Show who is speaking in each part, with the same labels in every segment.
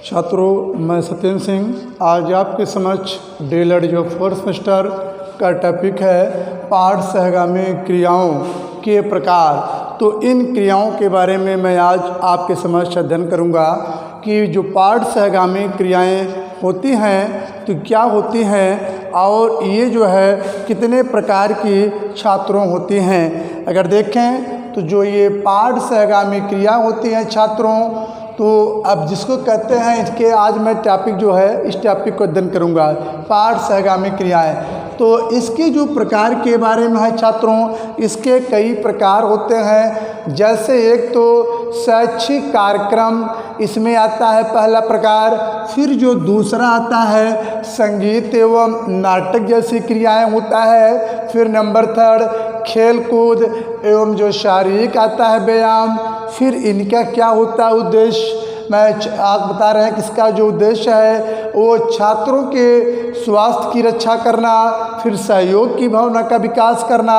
Speaker 1: छात्रों, मैं सत्येंद्र सिंह आज आपके समक्ष डीएलएड जो फोर्थ सेमेस्टर का टॉपिक है पाठ सहगामी क्रियाओं के प्रकार। तो इन क्रियाओं के बारे में मैं आज आपके समक्ष अध्ययन करूंगा कि जो पाठ सहगामी क्रियाएं होती हैं तो क्या होती हैं और ये जो है कितने प्रकार की छात्रों होती हैं। अगर देखें तो जो ये पाठ सहगामी क्रिया होती हैं छात्रों, तो अब जिसको कहते हैं इसके आज मैं टॉपिक जो है इस टॉपिक को अध्ययन करूंगा पाठ सहगामी क्रियाएं। तो इसके जो प्रकार के बारे में है छात्रों, इसके कई प्रकार होते हैं। जैसे एक तो शैक्षिक कार्यक्रम इसमें आता है पहला प्रकार। फिर जो दूसरा आता है संगीत एवं नाटक जैसी क्रियाएं होता है। फिर नंबर थर्ड खेल कूद एवं जो शारीरिक आता है व्यायाम। फिर इनका क्या होता है उद्देश्य, मैं आप बता रहे हैं कि इसका जो उद्देश्य है वो छात्रों के स्वास्थ्य की रक्षा करना, फिर सहयोग की भावना का विकास करना,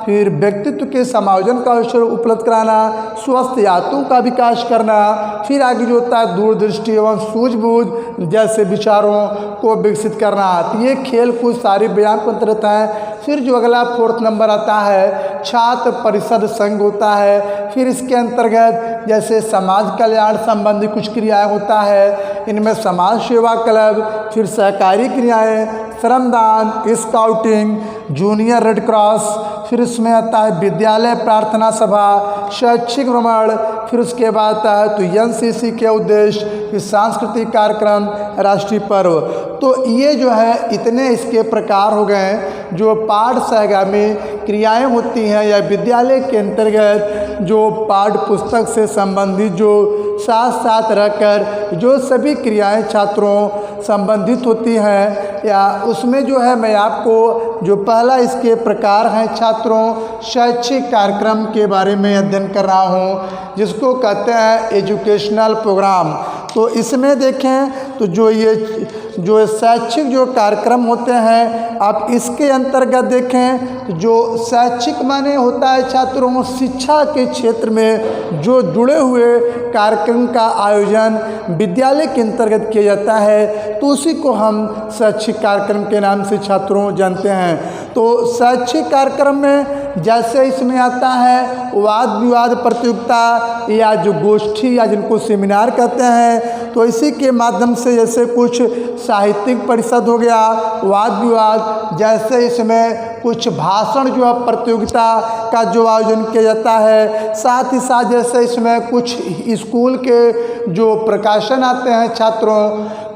Speaker 1: फिर व्यक्तित्व के समायोजन का अवसर उपलब्ध कराना, स्वस्थ यातों का विकास करना, फिर आगे जो होता है दूरदृष्टि एवं सूझबूझ जैसे विचारों को विकसित करना। तो ये खेल कूद सारे व्यायाम के अंतर्गत है। फिर जो अगला फोर्थ नंबर आता है छात्र परिषद संघ होता है। फिर इसके अंतर्गत जैसे समाज कल्याण संबंधी कुछ क्रियाएं होता है, इनमें समाज सेवा क्लब, फिर सहकारी क्रियाएं, श्रमदान, स्काउटिंग, जूनियर रेड क्रॉस। फिर इसमें आता है विद्यालय प्रार्थना सभा, शैक्षिक भ्रमण। फिर उसके बाद आता है तो एनसीसी के उद्देश्य, फिर सांस्कृतिक कार्यक्रम, राष्ट्रीय पर्व। तो ये जो है इतने इसके प्रकार हो गए जो पाठ सहगामी क्रियाएं होती हैं या विद्यालय के अंतर्गत जो पाठ्य पुस्तक से संबंधित जो साथ साथ रहकर जो सभी क्रियाएं छात्रों संबंधित होती हैं, या उसमें जो है मैं आपको जो पहला इसके प्रकार हैं छात्रों शैक्षिक कार्यक्रम के बारे में अध्ययन कर रहा हूँ, जिसको कहते हैं एजुकेशनल प्रोग्राम। तो इसमें देखें तो जो शैक्षिक जो कार्यक्रम होते हैं, आप इसके अंतर्गत देखें तो जो शैक्षिक माने होता है छात्रों शिक्षा के क्षेत्र में जो जुड़े हुए कार्यक्रम का आयोजन विद्यालय के अंतर्गत किया जाता है, तो उसी को हम शैक्षिक कार्यक्रम के नाम से छात्रों जानते हैं। तो शैक्षिक कार्यक्रम में जैसे इसमें आता है वाद विवाद प्रतियोगिता या जो गोष्ठी या जिनको सेमिनार कहते हैं, तो इसी के माध्यम से जैसे कुछ साहित्यिक परिषद हो गया, वाद विवाद, जैसे इसमें कुछ भाषण जो है प्रतियोगिता का जो आयोजन किया जाता है। साथ ही साथ जैसे इसमें कुछ स्कूल के जो प्रकाशन आते हैं छात्रों,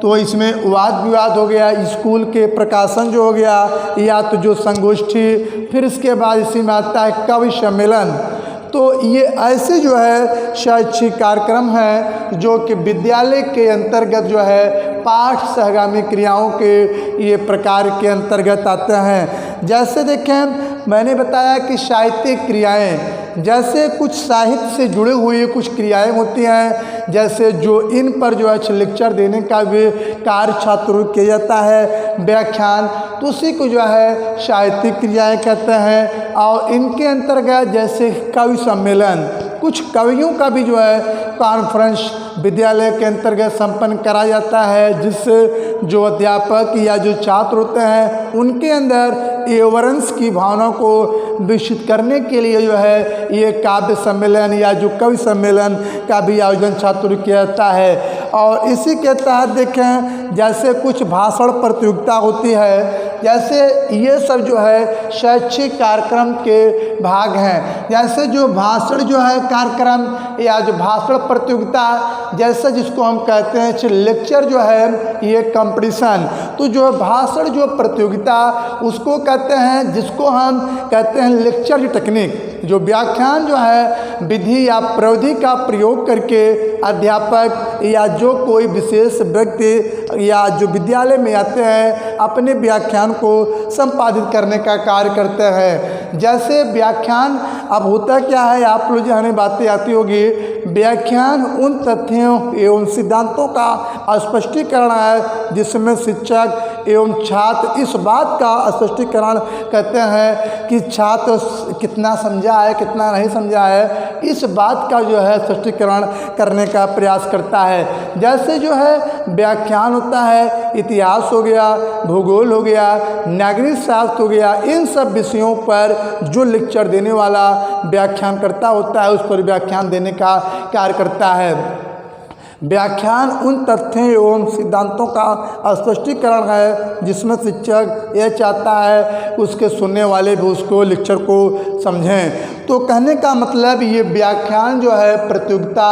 Speaker 1: तो इसमें वाद विवाद हो गया, स्कूल के प्रकाशन जो हो गया, या तो जो संगोष्ठी। फिर इसके बाद इसी में आता है कवि सम्मेलन। तो ये ऐसे जो है शैक्षिक कार्यक्रम हैं जो कि विद्यालय के अंतर्गत जो है पाठ सहगामी क्रियाओं के ये प्रकार के अंतर्गत आते हैं। जैसे देखें मैंने बताया कि साहित्यिक क्रियाएं, जैसे कुछ साहित्य से जुड़े हुए कुछ क्रियाएं होती हैं, जैसे जो इन पर जो है लेक्चर देने का भी कार्य छात्रों किया जाता है, व्याख्यान, तो उसी को जो है साहित्यिक क्रियाएं कहते हैं। और इनके अंतर्गत जैसे कवि सम्मेलन, कुछ कवियों का भी जो है कॉन्फ्रेंस विद्यालय के अंतर्गत संपन्न करा जाता है, जिससे जो अध्यापक या जो छात्र होते हैं उनके अंदर एवरेंस की भावना को विकसित करने के लिए जो है ये काव्य सम्मेलन या जो कवि सम्मेलन का भी आयोजन छात्रों किया जाता है। और इसी के तहत देखें जैसे कुछ भाषण प्रतियोगिता होती है, जैसे ये सब जो है शैक्षिक कार्यक्रम के भाग हैं। जैसे जो भाषण जो है कार्यक्रम या जो भाषण प्रतियोगिता, जैसे जिसको हम कहते हैं लेक्चर जो है ये कंपटीशन, तो जो भाषण जो प्रतियोगिता उसको कहते हैं, जिसको हम कहते हैं लेक्चर टेक्निक। जो व्याख्यान जो है विधि या प्रविधि का प्रयोग करके अध्यापक या जो कोई विशेष व्यक्ति या जो विद्यालय में आते हैं अपने व्याख्यान को संपादित करने का कार्य करते हैं। जैसे व्याख्यान अब होता क्या है, आप लोग जो हमें बातें आती होगी, व्याख्यान उन तथ्यों एवं सिद्धांतों का स्पष्टीकरण है जिसमें शिक्षक एवं छात्र इस बात का स्पष्टीकरण करते हैं कि छात्र कितना समझा है कितना नहीं समझा है, इस बात का जो है स्पष्टीकरण करने का प्रयास करता है। जैसे जो है व्याख्यान होता है, इतिहास हो गया, भूगोल हो गया, नागरिक शास्त्र हो गया, इन सब विषयों पर जो लेक्चर देने वाला व्याख्यानकर्ता होता है उस पर व्याख्यान देने का कार्य करता है। व्याख्यान उन तथ्यों एवं सिद्धांतों का स्पष्टीकरण है जिसमें शिक्षक यह चाहता है उसके सुनने वाले भी उसको लेक्चर को समझें। तो कहने का मतलब ये व्याख्यान जो है प्रतियोगिता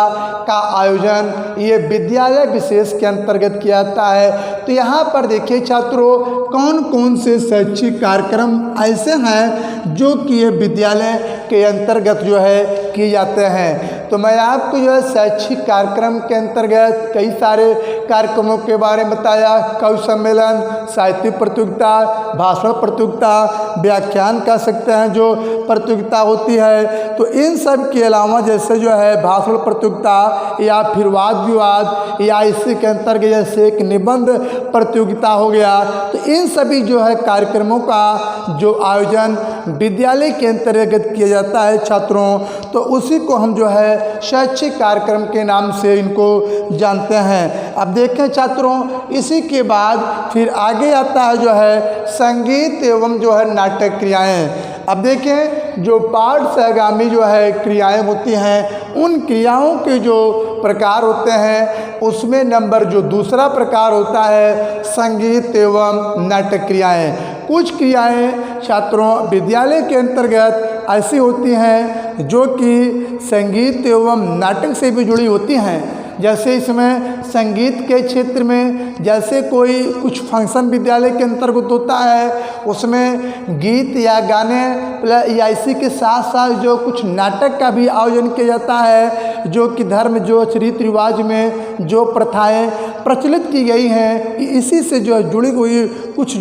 Speaker 1: का आयोजन ये विद्यालय विशेष के अंतर्गत किया जाता है। तो यहाँ पर देखिए छात्रों, कौन कौन से शैक्षिक कार्यक्रम ऐसे हैं जो कि ये विद्यालय के अंतर्गत जो है किए जाते हैं। तो मैं आपको जो है शैक्षिक कार्यक्रम के अंतर्गत कई सारे कार्यक्रमों के बारे में बताया। कवि सम्मेलन, साहित्यिक प्रतियोगिता, भाषण प्रतियोगिता, व्याख्यान कह सकते हैं जो प्रतियोगिता होती है। तो इन सब के अलावा जैसे जो है भाषण प्रतियोगिता या फिर वाद विवाद या इसी के अंतर्गत जैसे एक निबंध प्रतियोगिता हो गया, तो इन सभी जो है कार्यक्रमों का जो आयोजन विद्यालय के अंतर्गत किया जाता है छात्रों, तो उसी को हम जो है शैक्षिक कार्यक्रम के नाम से इनको जानते हैं। अब देखें छात्रों, इसी के बाद फिर आगे आता है जो है संगीत एवं जो है नाटक क्रियाएं। अब देखें जो पाठ सहगामी जो है क्रियाएं होती हैं, उन क्रियाओं के जो प्रकार होते हैं उसमें नंबर जो दूसरा प्रकार होता है संगीत एवं नाटक क्रियाएं। कुछ क्रियाएं छात्रों विद्यालय के अंतर्गत ऐसी होती हैं जो कि संगीत एवं नाटक से भी जुड़ी होती हैं। जैसे इसमें संगीत के क्षेत्र में जैसे कोई कुछ फंक्शन विद्यालय के अंतर्गत होता है, उसमें गीत या गाने या इसी के साथ साथ जो कुछ नाटक का भी आयोजन किया जाता है, जो कि धर्म जो रीति रिवाज में जो प्रथाएं प्रचलित की गई हैं इसी से जो जुड़ी हुई कुछ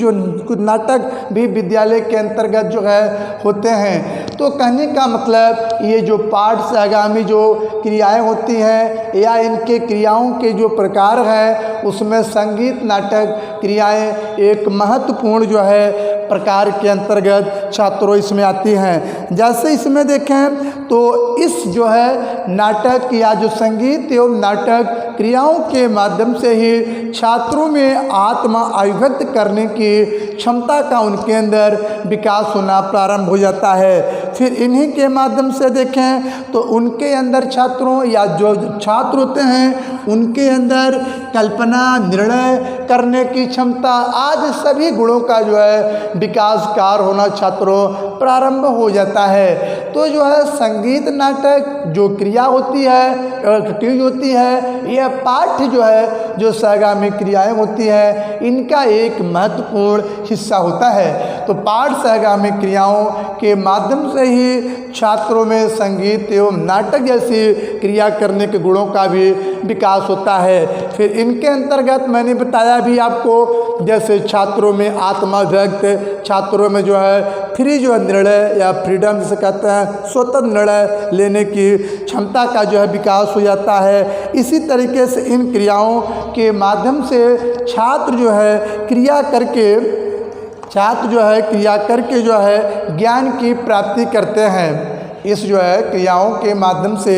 Speaker 1: नाटक भी विद्यालय के अंतर्गत जो है होते हैं। तो कहने का मतलब ये जो पाठ सहगामी जो क्रियाएं होती हैं या इनके क्रियाओं के जो प्रकार हैं उसमें संगीत नाटक क्रियाएं एक महत्वपूर्ण जो है प्रकार के अंतर्गत छात्रों इसमें आती हैं। जैसे इसमें देखें तो इस जो है नाटक या जो संगीत एवं नाटक क्रियाओं के माध्यम से ही छात्रों में आत्मा अभिव्यक्त करने की क्षमता का उनके अंदर विकास होना प्रारंभ हो जाता है। फिर इन्हीं के माध्यम से देखें तो उनके अंदर छात्रों या जो छात्र होते हैं उनके अंदर कल्पना, निर्णय करने की क्षमता आदि सभी गुणों का जो है विकास कार्य होना छात्रों प्रारंभ हो जाता है। तो जो है संगीत नाटक जो क्रिया होती है एक्टिविटी होती है, यह पाठ जो है जो सहगामी क्रियाएं होती हैं इनका एक महत्वपूर्ण हिस्सा होता है। तो पाठ सहगामी क्रियाओं के माध्यम से ही छात्रों में संगीत एवं नाटक जैसी क्रिया करने के गुणों का भी विकास होता है। फिर इनके अंतर्गत मैंने बताया भी आपको, जैसे छात्रों में आत्मा व्यक्त, छात्रों में जो है फ्री जो है निर्णय या फ्रीडम जिसे कहते हैं स्वतंत्र निर्णय लेने की क्षमता का जो है विकास हो जाता है। इसी तरीके से इन क्रियाओं के माध्यम से छात्र जो है क्रिया करके जो है ज्ञान की प्राप्ति करते हैं। इस जो है क्रियाओं के माध्यम से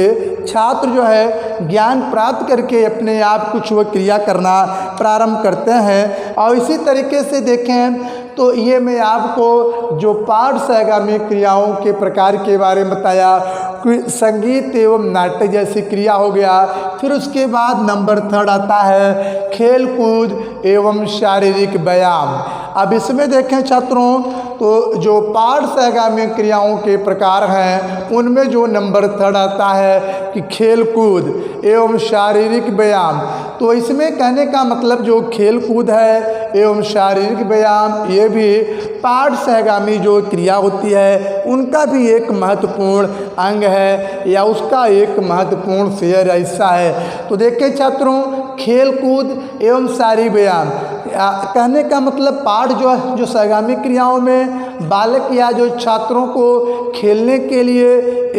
Speaker 1: छात्र जो है ज्ञान प्राप्त करके अपने आप कुछ वो क्रिया करना प्रारंभ करते हैं। और इसी तरीके से देखें तो ये मैं आपको जो पाठ सहगामी क्रियाओं के प्रकार के बारे में बताया, संगीत एवं नाटक जैसी क्रिया हो गया। फिर उसके बाद नंबर 3 आता है खेल कूद एवं शारीरिक व्यायाम। अब इसमें देखें छात्रों तो जो पाठ सहगामी क्रियाओं के प्रकार हैं उनमें जो नंबर 3 आता है कि खेल कूद एवं शारीरिक व्यायाम। तो इसमें कहने का मतलब जो खेल कूद है एवं शारीरिक व्यायाम ये भी पाठ सहगामी जो क्रिया होती है उनका भी एक महत्वपूर्ण अंग है या उसका एक महत्वपूर्ण शेयर या हिस्सा है। तो देखें छात्रों खेल कूद एवं शारीरिक व्यायाम कहने का मतलब पाठ जो सहगामी क्रियाओं में बालक या जो छात्रों को खेलने के लिए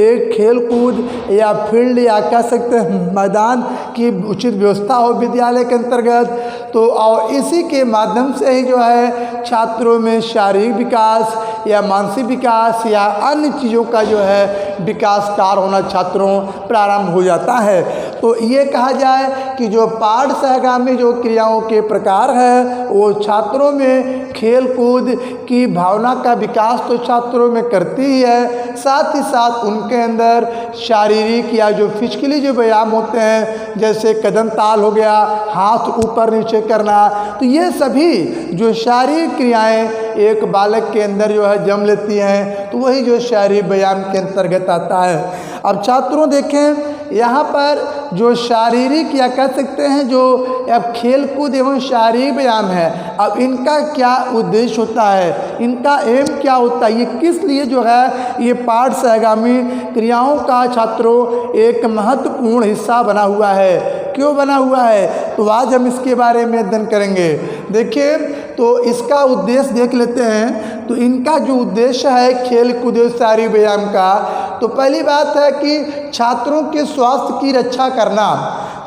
Speaker 1: एक खेल कूद या फील्ड या कह सकते हैं मैदान की उचित व्यवस्था हो विद्यालय के अंतर्गत, तो और इसी के माध्यम से ही जो है छात्रों में शारीरिक विकास या मानसिक विकास या अन्य चीज़ों का जो है विकास कार्य होना छात्रों प्रारंभ हो जाता है। तो ये कहा जाए कि जो पाठ सहगामी जो क्रियाओं के प्रकार है वो छात्रों में खेल कूद की भावना का विकास तो छात्रों में करती ही है, साथ ही साथ उनके अंदर शारीरिक या जो फिजिकली जो व्यायाम होते हैं जैसे कदम ताल हो गया, हाथ ऊपर नीचे करना, तो ये सभी जो शारीरिक क्रियाएं एक बालक के अंदर जो है जन्म लेती हैं तो वही जो शारीरिक व्यायाम के अंतर्गत आता है। अब छात्रों देखें यहाँ पर जो शारीरिक या कह सकते हैं जो अब खेल कूद एवं शारीरिक व्यायाम है, अब इनका क्या उद्देश्य होता है, इनका एम क्या होता है, ये किस लिए जो है ये पाठ सहगामी क्रियाओं का छात्रों एक महत्वपूर्ण हिस्सा बना हुआ है, क्यों बना हुआ है, तो आज हम इसके बारे में अध्ययन करेंगे। देखिए तो इसका उद्देश्य देख लेते हैं। तो इनका जो उद्देश्य है खेल कूद शारीरिक व्यायाम का, तो पहली बात है कि छात्रों के स्वास्थ्य की रक्षा करना।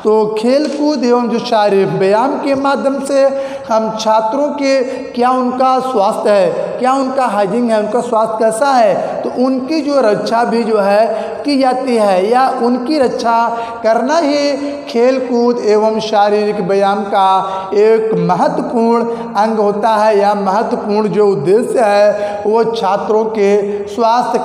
Speaker 1: तो खेल कूद एवं जो शारीरिक व्यायाम के माध्यम से हम छात्रों के क्या उनका स्वास्थ्य है, क्या उनका हाइजीन है, उनका स्वास्थ्य कैसा है, तो उनकी जो रक्षा भी जो है की जाती है या उनकी रक्षा करना ही खेल कूद एवं शारीरिक व्यायाम का एक महत्वपूर्ण अंग होता है या महत्वपूर्ण जो उद्देश्य है वो छात्रों के स्वास्थ्य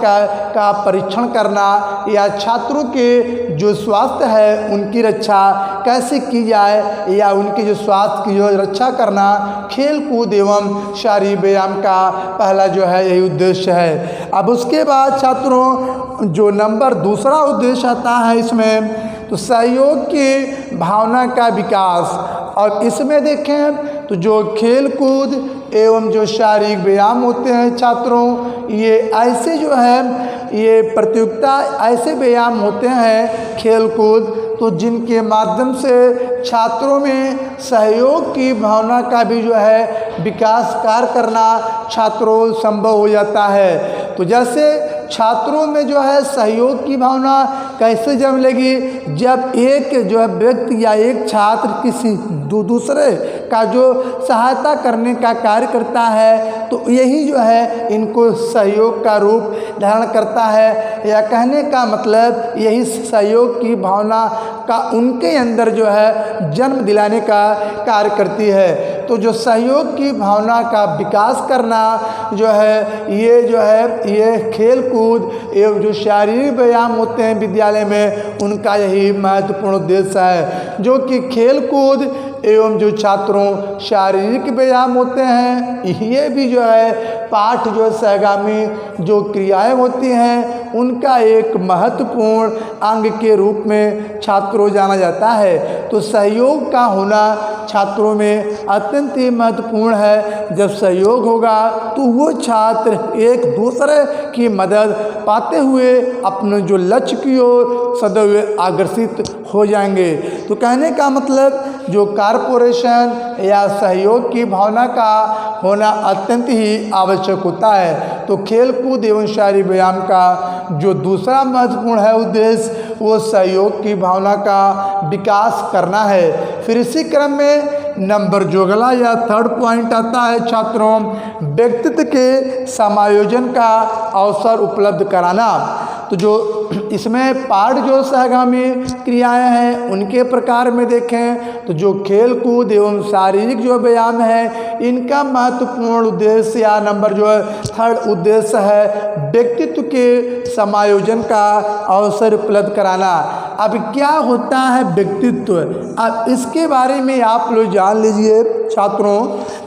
Speaker 1: का परीक्षण करना या छात्रों के जो स्वास्थ्य है उनकी रक्षा कैसे की जाए या उनके जो स्वास्थ्य की जो रक्षा करना खेल कूद एवं शारीरिक व्यायाम का पहला जो है यही उद्देश्य है। अब उसके बाद छात्रों जो नंबर दूसरा उद्देश्य आता है इसमें तो सहयोग की भावना का विकास। और इसमें देखें तो जो खेल कूद एवं जो शारीरिक व्यायाम होते हैं छात्रों, ये ऐसे जो है ये प्रतियोगिता ऐसे व्यायाम होते हैं खेल कूद तो जिनके माध्यम से छात्रों में सहयोग की भावना का भी जो है विकास कार्य करना छात्रों संभव हो जाता है। तो जैसे छात्रों में जो है सहयोग की भावना कैसे जन्म लेगी, जब एक जो है व्यक्ति या एक छात्र किसी दूसरे का जो सहायता करने का कार्य करता है तो यही जो है इनको सहयोग का रूप धारण करता है, या कहने का मतलब यही सहयोग की भावना का उनके अंदर जो है जन्म दिलाने का कार्य करती है। तो जो सहयोग की भावना का विकास करना जो है ये खेल कूद एवं जो शारीरिक व्यायाम होते हैं विद्यालय में उनका यही महत्वपूर्ण उद्देश्य है, जो कि खेल कूद एवं जो छात्रों शारीरिक व्यायाम होते हैं ये भी जो है पाठ जो सहगामी जो क्रियाएं होती हैं उनका एक महत्वपूर्ण अंग के रूप में छात्रों जाना जाता है। तो सहयोग का होना छात्रों में अत्यंत ही महत्वपूर्ण है। जब सहयोग होगा तो वो छात्र एक दूसरे की मदद पाते हुए अपने जो लक्ष्य की ओर सदैव अग्रसित हो जाएंगे। तो कहने का मतलब जो कॉर्पोरेशन या सहयोग की भावना का होना अत्यंत ही आवश्यक होता है। तो खेल कूद एवं शारीरिक व्यायाम का जो दूसरा महत्वपूर्ण है उद्देश्य वो सहयोग की भावना का विकास करना है। फिर इसी क्रम में नंबर जो अगला या थर्ड पॉइंट आता है छात्रों व्यक्तित्व के समायोजन का अवसर उपलब्ध कराना। तो जो इसमें पाठ जो सहगामी क्रियाएं हैं उनके प्रकार में देखें तो जो खेल कूद एवं शारीरिक जो व्यायाम है इनका महत्वपूर्ण उद्देश्य या नंबर जो है थर्ड उद्देश्य है व्यक्तित्व के समायोजन का अवसर उपलब्ध कराना। अब क्या होता है व्यक्तित्व, अब इसके बारे में आप लोग जान लीजिए छात्रों।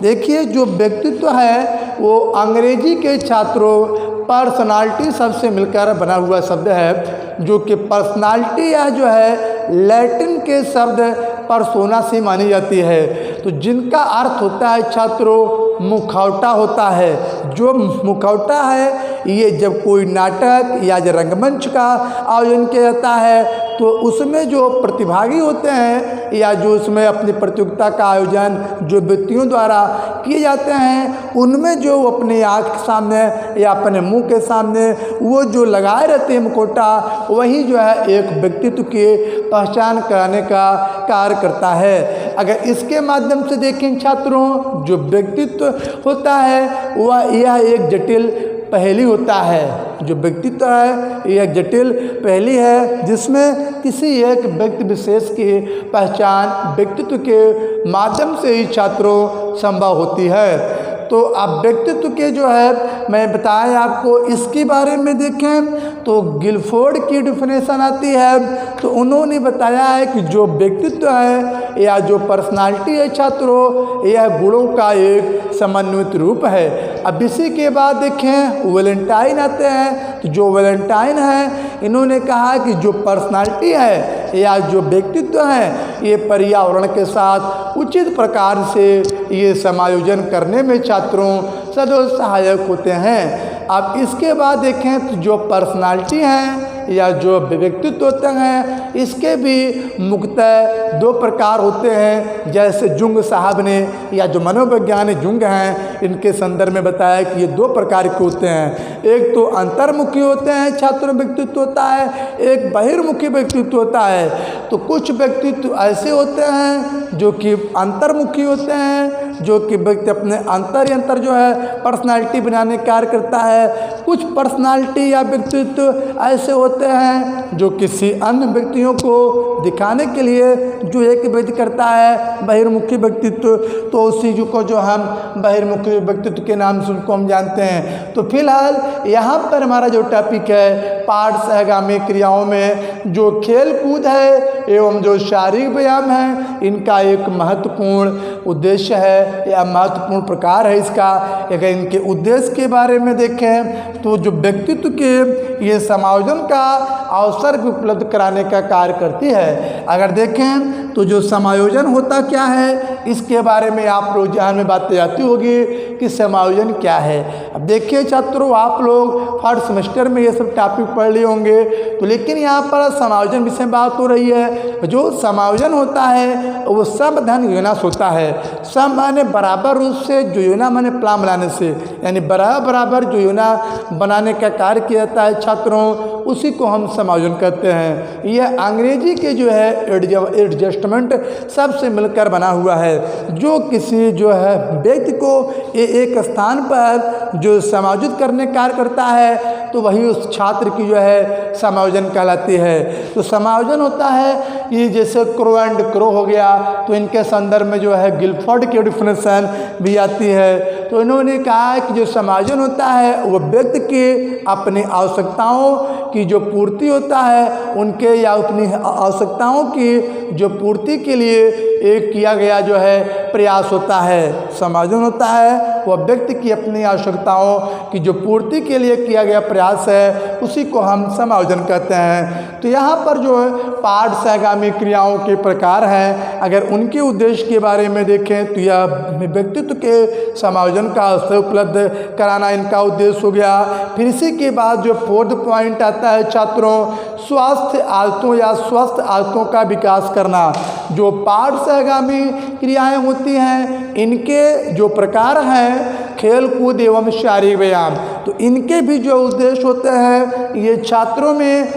Speaker 1: देखिए जो व्यक्तित्व है वो अंग्रेजी के छात्रों पर्सनालिटी शब्द से मिलकर बना हुआ शब्द है, जो कि पर्सनालिटी या जो है लैटिन के शब्द परसोना से मानी जाती है। तो जिनका अर्थ होता है छात्रों मुखौटा होता है। जो मुखौटा है ये जब कोई नाटक या जो रंगमंच का आयोजन किया जाता है तो उसमें जो प्रतिभागी होते हैं या जो उसमें अपनी प्रतियोगिता का आयोजन जो व्यक्तियों द्वारा किए जाते हैं, उनमें जो अपनी आँख के सामने या अपने मुंह के सामने वो जो लगाए रहते हैं मुखौटा, वही जो है एक व्यक्तित्व की पहचान कराने का कार्य करता है। अगर इसके माध्यम से देखें छात्रों, जो व्यक्तित्व होता है वह यह एक जटिल पहेली होता है। जो व्यक्तित्व है यह जटिल पहेली है, जिसमें किसी एक व्यक्ति विशेष की पहचान व्यक्तित्व के माध्यम से ही छात्रों संभव होती है। तो अब व्यक्तित्व के जो है मैं बताएं आपको, इसके बारे में देखें तो गिलफोर्ड की डिफिनेशन आती है। तो उन्होंने बताया है कि जो व्यक्तित्व है या जो पर्सनालिटी है छात्रों, यह गुणों का एक समन्वित रूप है। अब इसी के बाद देखें वैलेंटाइन आते हैं। तो जो वैलेंटाइन है, इन्होंने कहा कि जो पर्सनालिटी है या जो व्यक्तित्व है, ये पर्यावरण के साथ उचित प्रकार से ये समायोजन करने में छात्रों सदैव सहायक होते हैं। अब इसके बाद देखें तो जो पर्सनालिटी हैं या जो व्यक्तित्व होते हैं, इसके भी मुख्यतः दो प्रकार होते हैं। जैसे जुंग साहब ने या जो मनोवैज्ञानिक जुंग हैं, इनके संदर्भ में बताया कि ये दो प्रकार के होते हैं। एक तो अंतर्मुखी होते हैं छात्रों व्यक्तित्व होता है, एक बहिर्मुखी व्यक्तित्व होता है। तो कुछ व्यक्तित्व ऐसे होते हैं जो कि अंतर्मुखी होते हैं, जो कि व्यक्ति अपने अंतर जो है पर्सनालिटी बनाने का कार्य करता है। कुछ पर्सनालिटी या व्यक्तित्व ऐसे होते हैं जो किसी अन्य व्यक्तियों को दिखाने के लिए जो एक व्यक्ति करता है बहिर्मुखी व्यक्तित्व, तो उसी को जो हम बहिर्मुखी व्यक्तित्व के नाम से उनको हम जानते हैं। तो फिलहाल यहाँ पर हमारा जो टॉपिक है पाठ सहगामी क्रियाओं में जो खेल कूद है एवं जो शारीरिक व्यायाम है, इनका एक महत्वपूर्ण उद्देश्य है या महत्वपूर्ण प्रकार है इसका। अगर इनके उद्देश्य के बारे में देखें तो जो व्यक्तित्व के ये समायोजन का अवसर भी उपलब्ध कराने का कार्य करती है। अगर देखें तो जो समायोजन होता क्या है, इसके बारे में आप लोग ध्यान में बातें आती होगी कि समायोजन क्या है। अब देखिए छात्रों, आप लोग फर्स्ट सेमेस्टर में ये सब टॉपिक पढ़ लिए होंगे, तो लेकिन यहाँ पर समायोजन विषय में बात हो रही है। जो समायोजन होता है वो समधन योजना होता है। सम माने बराबर रूप से, जो योजना माने प्लान बनाने से, यानी बराबर जो योजना बनाने का कार्य किया जाता है छात्रों, उसी को हम समायोजन कहते हैं। यह अंग्रेजी के जो है एडजस्टमेंट सबसे मिलकर बना हुआ है। जो किसी जो है व्यक्ति को एक स्थान पर जो समायोजित करने कार्य करता है, तो वही उस छात्र की जो है समायोजन कहलाती है। तो समायोजन होता है ये जैसे क्रो एंड क्रो हो गया, तो इनके संदर्भ में जो है गिलफोर्ड की डिफिनेशन भी आती है। तो इन्होंने कहा कि जो समायोजन होता है वो व्यक्ति के अपनी आवश्यकताओं की जो पूर्ति होता है, उनके या अपनी आवश्यकताओं की जो पूर्ति के लिए एक किया गया जो है प्रयास होता है। समायोजन होता है वह व्यक्ति की अपनी आवश्यकताओं की जो पूर्ति के लिए किया गया प्रयास है, उसी को हम समायोजन कहते हैं। तो यहाँ पर जो है पाठ सहगामी क्रियाओं के प्रकार हैं। अगर उनके उद्देश्य के बारे में देखें तो यह व्यक्तित्व के समायोजन का अवसर उपलब्ध कराना इनका उद्देश्य हो गया। फिर इसी के बाद जो फोर्थ पॉइंट आता है छात्रों, स्वास्थ्य आदतों या स्वस्थ आदतों का विकास करना। जो पाठ सहगामी क्रियाएं होती हैं, इनके जो प्रकार हैं खेल कूद एवं शारीरिक व्यायाम, तो इनके भी जो उद्देश्य होते हैं ये छात्रों में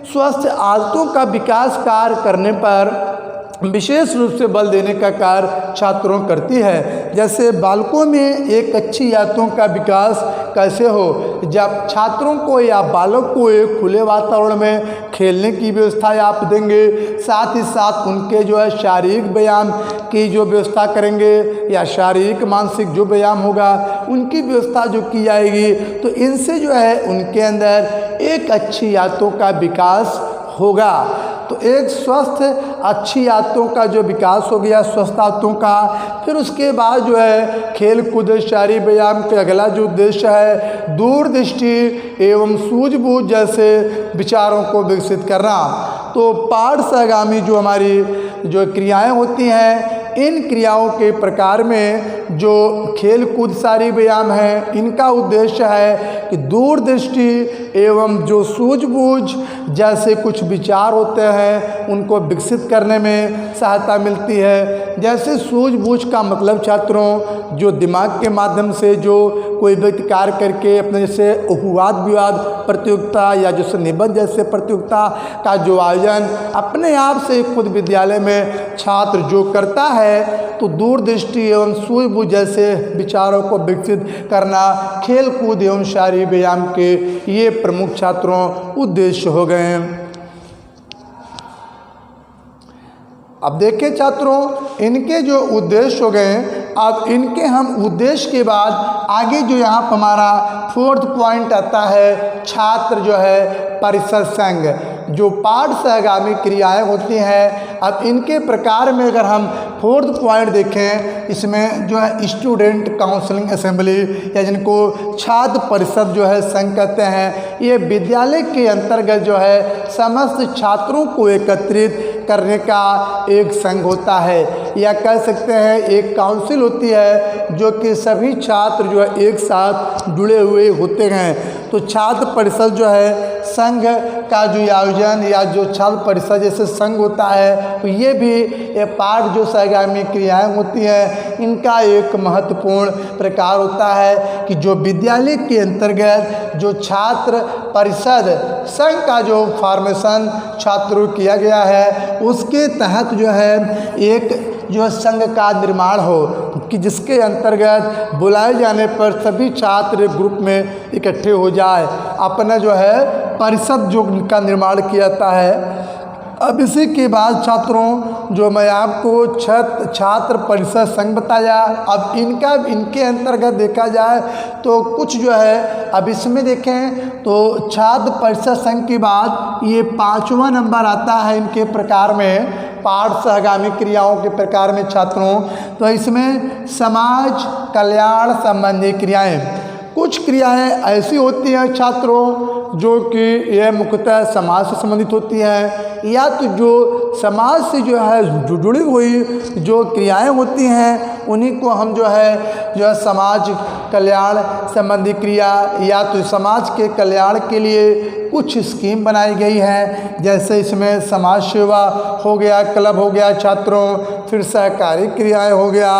Speaker 1: स्वस्थ आदतों का विकास कार्य करने पर विशेष रूप से बल देने का कार्य छात्रों करती है। जैसे बालकों में एक अच्छी आदतों का विकास कैसे हो, जब छात्रों को या बालक को एक खुले वातावरण में खेलने की व्यवस्था आप देंगे, साथ ही साथ उनके जो है शारीरिक व्यायाम की जो व्यवस्था करेंगे या शारीरिक मानसिक जो व्यायाम होगा उनकी व्यवस्था जो की जाएगी, तो इनसे जो है उनके अंदर एक अच्छी आदतों का विकास होगा। तो एक स्वस्थ अच्छी आदतों का जो विकास हो गया, स्वस्थ आदतों का, फिर उसके बाद जो है खेल कूद शारीरिक व्यायाम के अगला जो उद्देश्य है दूरदृष्टि एवं सूझबूझ जैसे विचारों को विकसित करना। तो पाठ सहगामी जो हमारी जो क्रियाएं होती हैं, इन क्रियाओं के प्रकार में जो खेल कूद सारी व्यायाम है, इनका उद्देश्य है कि दूरदृष्टि एवं जो सूझबूझ जैसे कुछ विचार होते हैं उनको विकसित करने में सहायता मिलती है। जैसे सूझबूझ का मतलब छात्रों जो दिमाग के माध्यम से जो कोई व्यक्ति कार्य करके अपने जैसे वाद विवाद प्रतियोगिता या जैसे निबंध जैसे प्रतियोगिता का जो आयोजन अपने आप से खुद विद्यालय में छात्र जो करता है, तो दूरदृष्टि एवं सूझबूझ जैसे विचारों को विकसित करना खेल कूद एवं शारीरिक व्यायाम के ये प्रमुख छात्रों उद्देश्य हो गए हैं। अब देखिए छात्रों, इनके जो उद्देश्य हो गए, अब इनके हम उद्देश्य के बाद आगे जो यहाँ पर हमारा 4th पॉइंट आता है, छात्र जो है परिषद संघ, जो पाठ सहगामी क्रियाएं होती हैं। अब इनके प्रकार में अगर हम 4th पॉइंट देखें, इसमें जो है स्टूडेंट काउंसलिंग असेंबली या जिनको छात्र परिषद जो है संघ कहते हैं, ये विद्यालय के अंतर्गत जो है समस्त छात्रों को एकत्रित करने का एक संघ होता है, या कह सकते हैं एक काउंसिल होती है जो कि सभी छात्र जो है एक साथ जुड़े हुए होते हैं। तो छात्र परिषद जो है संघ का जो आयोजन या जो छात्र परिषद जैसे संघ होता है, तो ये भी एक पाठ जो सहगामी क्रियाएं होती हैं, इनका एक महत्वपूर्ण प्रकार होता है कि जो विद्यालय के अंतर्गत जो छात्र परिषद संघ का जो फॉर्मेशन छात्रों किया गया है, उसके तहत जो है एक जो संघ का निर्माण हो कि जिसके अंतर्गत बुलाए जाने पर सभी छात्र ग्रुप में इकट्ठे हो जाए, अपना जो है परिषद जो का निर्माण किया जाता है। अब इसी के बाद छात्रों जो मैं आपको छात्र परिषद संघ बताया, अब इनके अंतर्गत देखा जाए तो कुछ जो है, अब इसमें देखें तो छात्र परिषद संघ के बाद ये 5वां नंबर आता है इनके प्रकार में, पाठ सहगामी क्रियाओं के प्रकार में छात्रों। तो इसमें समाज कल्याण संबंधी क्रियाएं, कुछ क्रियाएं ऐसी होती हैं छात्रों जो कि यह मुख्यतः समाज से संबंधित होती हैं, या तो जो समाज से जो है जुड़ी हुई जो क्रियाएं होती हैं उन्हीं को हम जो है समाज कल्याण संबंधी क्रिया, या तो समाज के कल्याण के लिए कुछ स्कीम बनाई गई है। जैसे इसमें समाज सेवा हो गया, क्लब हो गया छात्रों, फिर सहकारी क्रियाएं हो गया,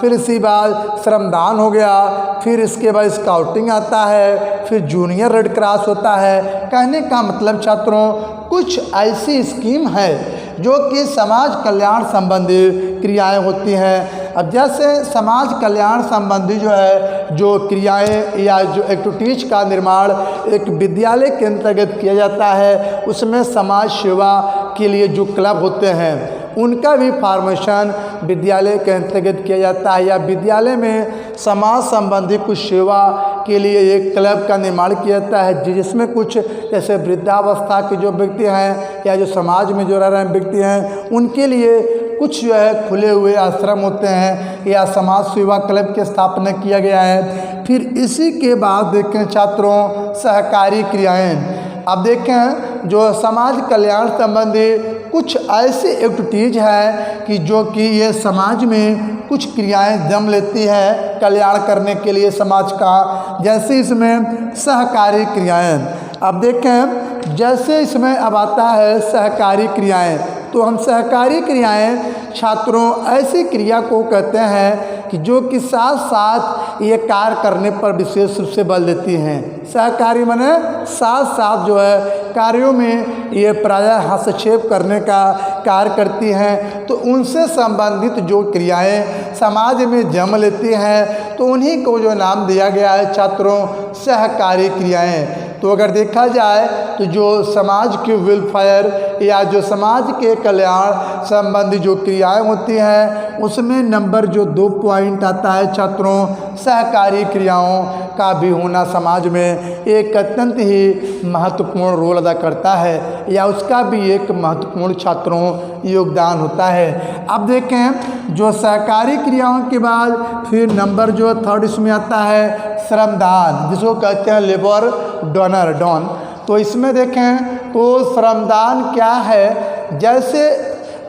Speaker 1: फिर इसी बाद श्रमदान हो गया, फिर इसके बाद स्काउटिंग आता है, फिर जूनियर रेड क्रॉस होता है। कहने का मतलब छात्रों कुछ ऐसी स्कीम है जो कि समाज कल्याण संबंधी क्रियाएं होती हैं। अब जैसे समाज कल्याण संबंधी जो है जो क्रियाएं या जो एक्टिविटीज का निर्माण एक विद्यालय के अंतर्गत किया जाता है, उसमें समाज सेवा के लिए जो क्लब होते हैं उनका भी फॉर्मेशन विद्यालय के अंतर्गत किया जाता है, या विद्यालय में समाज संबंधी कुछ सेवा के लिए एक क्लब का निर्माण किया जाता है, जिसमें कुछ जैसे वृद्धावस्था के जो व्यक्ति हैं या जो समाज में जो रह रहे व्यक्ति हैं उनके लिए कुछ जो है खुले हुए आश्रम होते हैं या समाज सेवा क्लब की स्थापना किया गया है। फिर इसी के बाद देखें छात्रों सहकारी क्रियाएं। अब देखें जो समाज कल्याण संबंधी कुछ ऐसी एक्टिविटीज है कि जो कि ये समाज में कुछ क्रियाएं जन्म लेती है कल्याण करने के लिए समाज का। जैसे इसमें सहकारी क्रियाएं, अब देखें जैसे इसमें अब आता है सहकारी क्रियाएं, तो हम सहकारी क्रियाएं छात्रों ऐसी क्रिया को कहते हैं कि जो कि साथ साथ ये कार्य करने पर विशेष रूप से बल देती हैं। सहकारी माने साथ साथ जो है कार्यों में ये प्रायः हस्तक्षेप करने का कार्य करती हैं। तो उनसे संबंधित जो क्रियाएं समाज में जन्म लेती हैं तो उन्हीं को जो नाम दिया गया है छात्रों सहकारी क्रियाएं। तो अगर देखा जाए तो जो समाज के वेलफेयर या जो समाज के कल्याण संबंधी जो क्रियाएं होती हैं उसमें नंबर जो 2 पॉइंट आता है छात्रों सहकारी क्रियाओं का भी होना समाज में एक अत्यंत ही महत्वपूर्ण रोल अदा करता है, या उसका भी एक महत्वपूर्ण छात्रों योगदान होता है। अब देखें जो सहकारी क्रियाओं के बाद फिर नंबर जो 3rd इसमें आता है श्रमदान, जिसको कहते हैं लेबर डोन। तो इसमें देखें तो श्रमदान क्या है, जैसे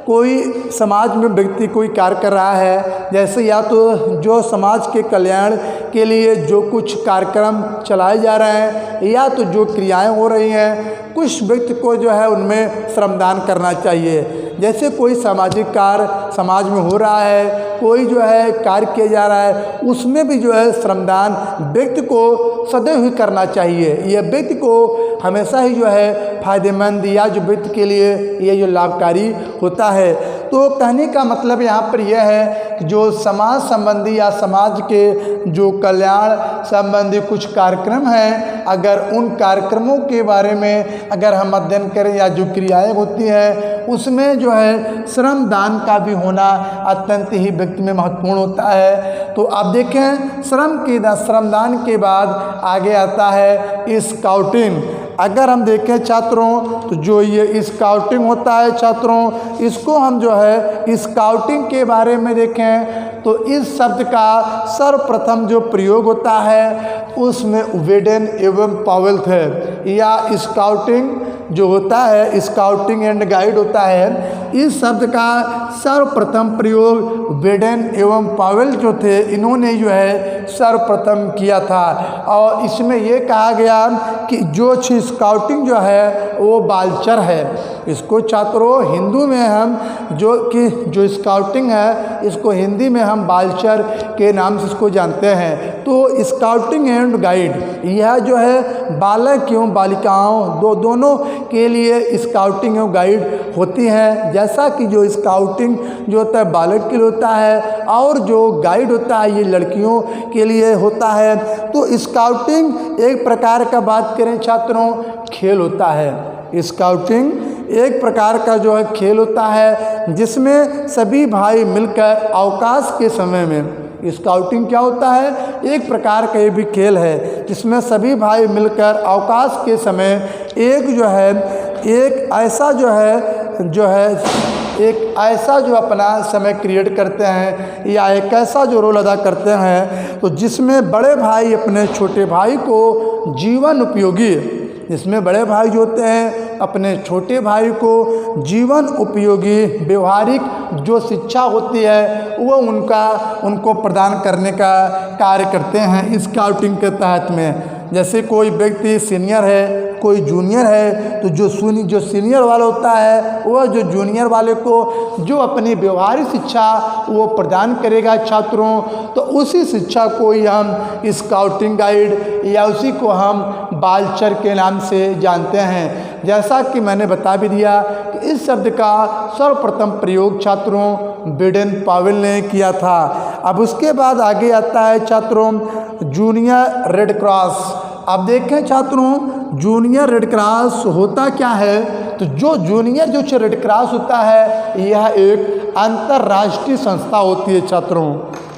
Speaker 1: कोई समाज में व्यक्ति कोई कार्य कर रहा है, जैसे या तो जो समाज के कल्याण के लिए जो कुछ कार्यक्रम चलाए जा रहे हैं या तो जो क्रियाएं हो रही हैं, कुछ व्यक्ति को जो है उनमें श्रमदान करना चाहिए। जैसे कोई सामाजिक कार्य समाज में हो रहा है, कोई जो है कार्य किया जा रहा है, उसमें भी जो है श्रमदान व्यक्ति को सदैव ही करना चाहिए। यह व्यक्ति को हमेशा ही जो है फायदेमंद या जो व्यक्ति के लिए ये जो लाभकारी होता है। तो कहने का मतलब यहाँ पर यह है कि जो समाज संबंधी या समाज के जो कल्याण संबंधी कुछ कार्यक्रम हैं, अगर उन कार्यक्रमों के बारे में अगर हम अध्ययन करें या जो क्रियाएं होती हैं उसमें जो है श्रमदान का भी होना अत्यंत ही व्यक्ति में महत्वपूर्ण होता है। तो आप देखें श्रमदान के बाद आगे आता है स्काउटिंग। अगर हम देखें छात्रों तो जो ये स्काउटिंग होता है छात्रों, इसको हम जो है स्काउटिंग के बारे में देखें तो इस शब्द का सर्वप्रथम जो प्रयोग होता है उसमें वेडेन एवं पावेल्थ है, या स्काउटिंग जो होता है स्काउटिंग एंड गाइड होता है। इस शब्द का सर्वप्रथम प्रयोग वेडेन एवं पावेल जो थे इन्होंने जो है सर्वप्रथम किया था। और इसमें यह कहा गया कि जो स्काउटिंग जो है वो बालचर है। इसको छात्रों हिंदू में हम जो स्काउटिंग है इसको हिंदी में हम बालचर के नाम से इसको जानते हैं। तो स्काउटिंग एंड गाइड यह जो है बालक एवं बालिकाओं दोनों के लिए स्काउटिंग एवं गाइड होती है। जैसा कि जो स्काउटिंग जो होता है बालक के लिए होता है और जो गाइड होता है ये लड़कियों के लिए होता है। तो स्काउटिंग एक प्रकार का बात करें छात्रों खेल होता है। स्काउटिंग एक प्रकार का जो है खेल होता है जिसमें सभी भाई मिलकर अवकाश के समय में, स्काउटिंग क्या होता है एक प्रकार का ये भी खेल है जिसमें सभी भाई मिलकर अवकाश के समय एक ऐसा जो अपना समय क्रिएट करते हैं या एक ऐसा जो रोल अदा करते हैं तो जिसमें बड़े भाई अपने छोटे भाई को जीवन उपयोगी, जिसमें बड़े भाई जो होते हैं अपने छोटे भाई को जीवन उपयोगी व्यवहारिक जो शिक्षा होती है वो उनको प्रदान करने का कार्य करते हैं स्काउटिंग के तहत में। जैसे कोई व्यक्ति सीनियर है कोई जूनियर है तो जो सीनियर वाला होता है वह जो जूनियर वाले को जो अपनी व्यवहारिक शिक्षा वो प्रदान करेगा छात्रों, तो उसी शिक्षा को ही हम स्काउटिंग गाइड या उसी को हम बालचर के नाम से जानते हैं। जैसा कि मैंने बता भी दिया कि इस शब्द का सर्वप्रथम प्रयोग छात्रों वेडेन पावेल ने किया था। अब उसके बाद आगे आता है छात्रों जूनियर रेड क्रॉस। अब देखें छात्रों जूनियर रेड क्रॉस होता क्या है, तो जो जूनियर जो रेड क्रॉस होता है यह एक अंतर्राष्ट्रीय संस्था होती है छात्रों।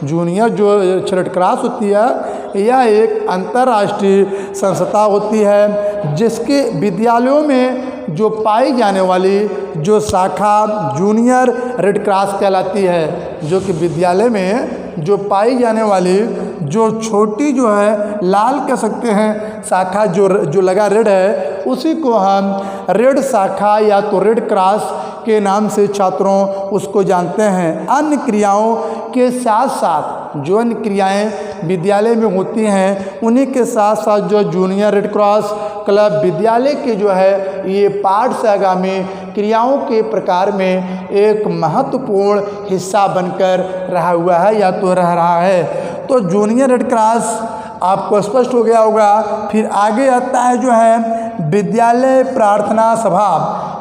Speaker 1: जूनियर जो रेड क्रॉस होती है यह एक अंतर्राष्ट्रीय संस्था होती है जिसके विद्यालयों में जो पाई जाने वाली जो शाखा जूनियर रेड क्रॉस कहलाती है। जो कि विद्यालय में जो पाई जाने वाली जो छोटी जो है लाल कह सकते हैं शाखा जो लगा रेड है उसी को हम रेड शाखा या तो रेड क्रॉस के नाम से छात्रों उसको जानते हैं। अन्य क्रियाओं के साथ साथ जो अन्य क्रियाएं विद्यालय में होती हैं उन्हीं के साथ साथ जो जूनियर रेड क्रॉस क्लब विद्यालय के जो है ये पाठ से आगामी क्रियाओं के प्रकार में एक महत्वपूर्ण हिस्सा बनकर रहा हुआ है या तो रह रहा है। तो जूनियर रेड क्रॉस आपको स्पष्ट हो गया होगा। फिर आगे आता है जो है विद्यालय प्रार्थना सभा।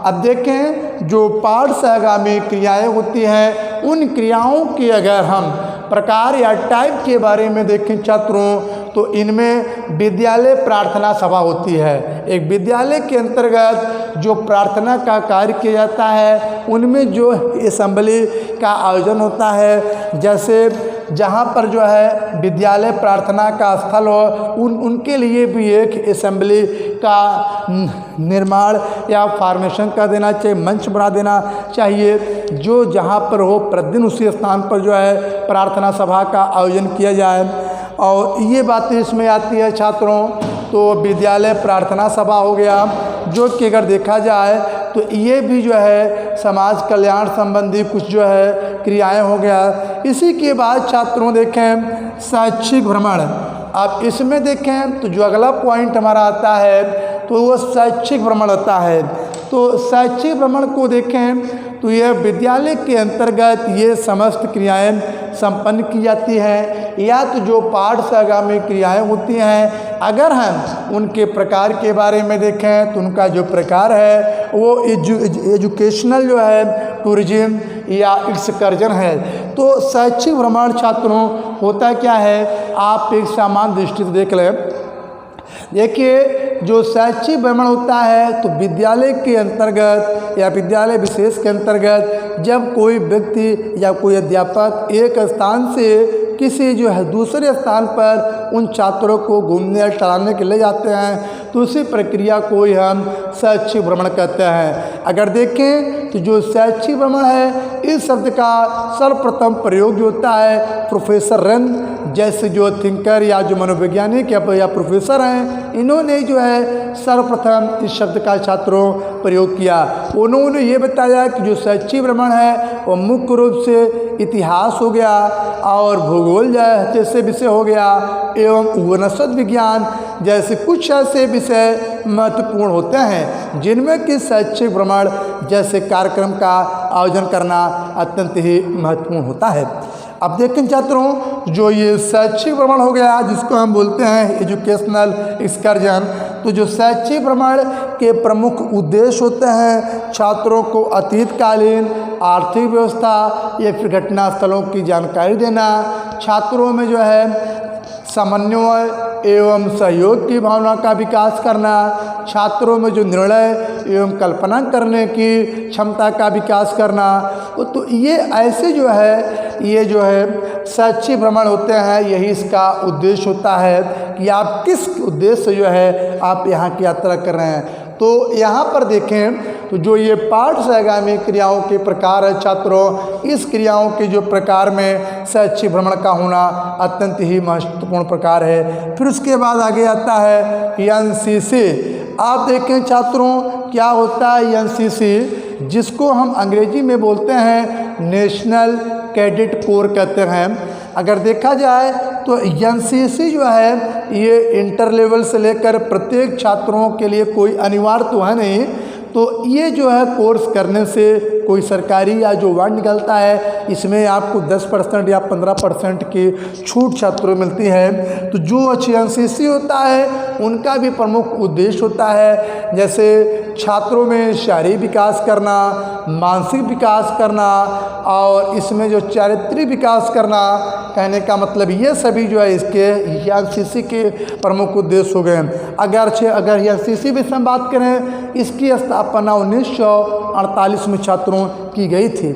Speaker 1: अब देखें जो पाठ से आगामी क्रियाएं होती हैं उन क्रियाओं की अगर हम प्रकार या टाइप के बारे में देखें छात्रों तो इनमें विद्यालय प्रार्थना सभा होती है। एक विद्यालय के अंतर्गत जो प्रार्थना का कार्य किया जाता है उनमें जो असेंबली का आयोजन होता है, जैसे जहाँ पर जो है विद्यालय प्रार्थना का स्थल हो उनके लिए भी एक असेंबली का निर्माण या फॉर्मेशन कर देना चाहिए, मंच बना देना चाहिए जो जहाँ पर हो प्रतिदिन उसी स्थान पर जो है प्रार्थना सभा का आयोजन किया जाए। और ये बातें इसमें आती है छात्रों। तो विद्यालय प्रार्थना सभा हो गया जो कि अगर देखा जाए तो ये भी जो है समाज कल्याण संबंधी कुछ जो है क्रियाएं हो गया। इसी के बाद छात्रों देखें शैक्षिक भ्रमण। अब इसमें देखें तो जो अगला पॉइंट हमारा आता है तो वो शैक्षिक भ्रमण आता है। तो शैक्षिक भ्रमण को देखें तो यह विद्यालय के अंतर्गत ये समस्त क्रियाएं संपन्न की जाती हैं, या तो जो पाठ से आगामी क्रियाएं होती हैं अगर हम उनके प्रकार के बारे में देखें तो उनका जो प्रकार है वो एजुकेशनल जो है टूरिज्म या एक्सकर्जन है। तो शैक्षिक भ्रमण छात्रों होता क्या है, आप एक सामान्य दृष्टि से देख लें। देखिए जो शैक्षिक भ्रमण होता है तो विद्यालय के अंतर्गत या विद्यालय विशेष के अंतर्गत जब कोई व्यक्ति या कोई अध्यापक एक स्थान से किसी जो है दूसरे स्थान पर उन छात्रों को घूमने या टहलाने के लिए जाते हैं तो उसी प्रक्रिया को ही हम शैक्षिक भ्रमण कहते हैं। अगर देखें तो जो शैक्षिक भ्रमण है इस शब्द का सर्वप्रथम प्रयोग जो होता है प्रोफेसर रन जैसे जो थिंकर या जो मनोवैज्ञानिक या प्रोफेसर हैं इन्होंने जो है सर्वप्रथम इस शब्द का छात्रों प्रयोग किया। उन्होंने ये बताया कि जो शैक्षिक भ्रमण है वो मुख्य रूप से इतिहास हो गया और भूगोल जैसे विषय हो गया एवं वनस्पति विज्ञान जैसे कुछ ऐसे विषय महत्वपूर्ण होते हैं जिनमें कि शैक्षिक भ्रमण जैसे कार्यक्रम का आयोजन करना अत्यंत ही महत्वपूर्ण होता है। अब देखें छात्रों जो ये शैक्षिक भ्रमण हो गया जिसको हम बोलते हैं एजुकेशनल एक्सकर्जन, तो जो शैक्षिक भ्रमण के प्रमुख उद्देश्य होते हैं छात्रों को अतीतकालीन आर्थिक व्यवस्था या फिर घटना स्थलों की जानकारी देना, छात्रों में जो है समन्वय एवं सहयोग की भावना का विकास करना, छात्रों में जो निर्णय एवं कल्पना करने की क्षमता का विकास करना। तो ये ऐसे जो है शैक्षिक भ्रमण होते हैं, यही इसका उद्देश्य होता है कि आप किस उद्देश्य से जो है आप यहाँ की यात्रा कर रहे हैं। तो यहाँ पर देखें तो जो ये पाठ से आगामी क्रियाओं के प्रकार है छात्रों, इस क्रियाओं के जो प्रकार में शैक्षिक भ्रमण का होना अत्यंत ही महत्वपूर्ण प्रकार है। फिर उसके बाद आगे आता है एनसीसी। आप देखें छात्रों क्या होता है एनसीसी, जिसको हम अंग्रेजी में बोलते हैं नेशनल कैडेट कोर कहते हैं। अगर देखा जाए तो एनसीसी जो है ये इंटर लेवल से लेकर प्रत्येक छात्रों के लिए कोई अनिवार्य तो है नहीं, तो ये जो है कोर्स करने से कोई सरकारी या जो वार्ड निकलता है इसमें आपको 10% या 15% की छूट छात्रों मिलती है। तो जो एनसीसी होता है उनका भी प्रमुख उद्देश्य होता है जैसे छात्रों में शारीरिक विकास करना, मानसिक विकास करना और इसमें जो चारित्रिक विकास करना, कहने का मतलब ये सभी जो है इसके एनसीसी के प्रमुख उद्देश्य हो गए। अगर एनसीसी विषय में बात करें इसकी स्थापना 1948 में छात्रों की गई थी।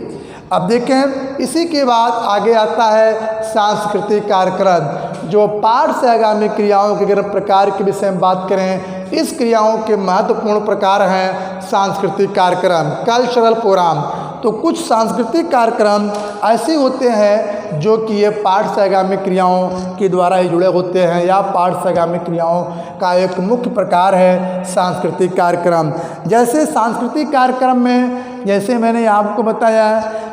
Speaker 1: अब देखें इसी के बाद आगे आता है सांस्कृतिक कार्यक्रम। जो पाठ से आगामी क्रियाओं के अगर प्रकार के विषय में बात करें, इस क्रियाओं के महत्वपूर्ण प्रकार हैं सांस्कृतिक कार्यक्रम, कल्चरल प्रोग्राम। तो कुछ सांस्कृतिक कार्यक्रम ऐसे होते हैं जो कि ये पाठ से आगामी क्रियाओं के द्वारा ही जुड़े होते हैं या पाठ से आगामी क्रियाओं का एक मुख्य प्रकार है सांस्कृतिक कार्यक्रम। जैसे सांस्कृतिक कार्यक्रम में जैसे मैंने आपको बताया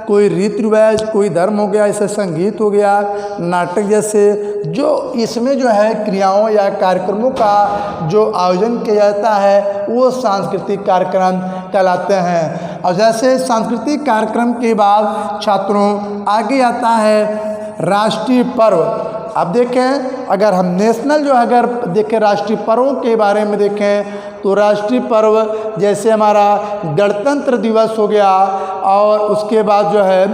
Speaker 1: कोई रीति रिवाज, कोई धर्म हो गया, जैसे संगीत हो गया, नाटक जैसे जो इसमें जो है क्रियाओं या कार्यक्रमों का जो आयोजन किया जाता है वो सांस्कृतिक कार्यक्रम कहलाते हैं। और जैसे सांस्कृतिक कार्यक्रम के बाद छात्रों आगे आता है राष्ट्रीय पर्व। अब देखें अगर हम नेशनल जो अगर देखें राष्ट्रीय पर्वों के बारे में देखें तो राष्ट्रीय पर्व जैसे हमारा गणतंत्र दिवस हो गया और उसके बाद जो है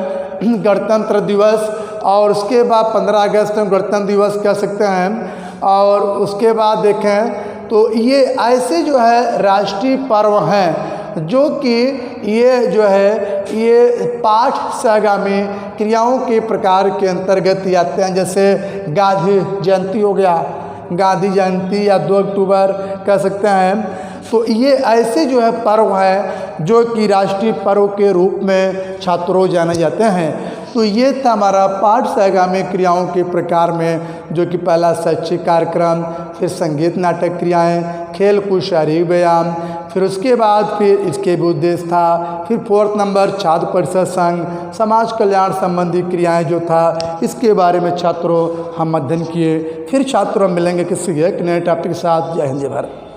Speaker 1: गणतंत्र दिवस और उसके बाद 15 अगस्त में गणतंत्र दिवस कह सकते हैं। और उसके बाद देखें तो ये ऐसे जो है राष्ट्रीय पर्व हैं जो कि ये जो है ये पाठ से आगामी क्रियाओं के प्रकार के अंतर्गत आते हैं। जैसे गांधी जयंती हो गया, गांधी जयंती या 2 अक्टूबर कह सकते हैं। तो ये ऐसे जो है पर्व हैं जो कि राष्ट्रीय पर्व के रूप में छात्रों जाने जाते हैं। तो ये था हमारा पाठ से आगामी क्रियाओं के प्रकार में जो कि पहला शैक्षिक कार्यक्रम, फिर संगीत नाटक क्रियाएं, खेल कूद शारीरिक व्यायाम, फिर उसके बाद फिर इसके भी उद्देश्य था। फिर 4th नंबर छात्र परिषद संघ समाज कल्याण संबंधी क्रियाएं जो था, इसके बारे में छात्रों हम अध्ययन किए। फिर छात्रों मिलेंगे किसी एक नए टॉपिक के साथ। जय हिंद जय भारत।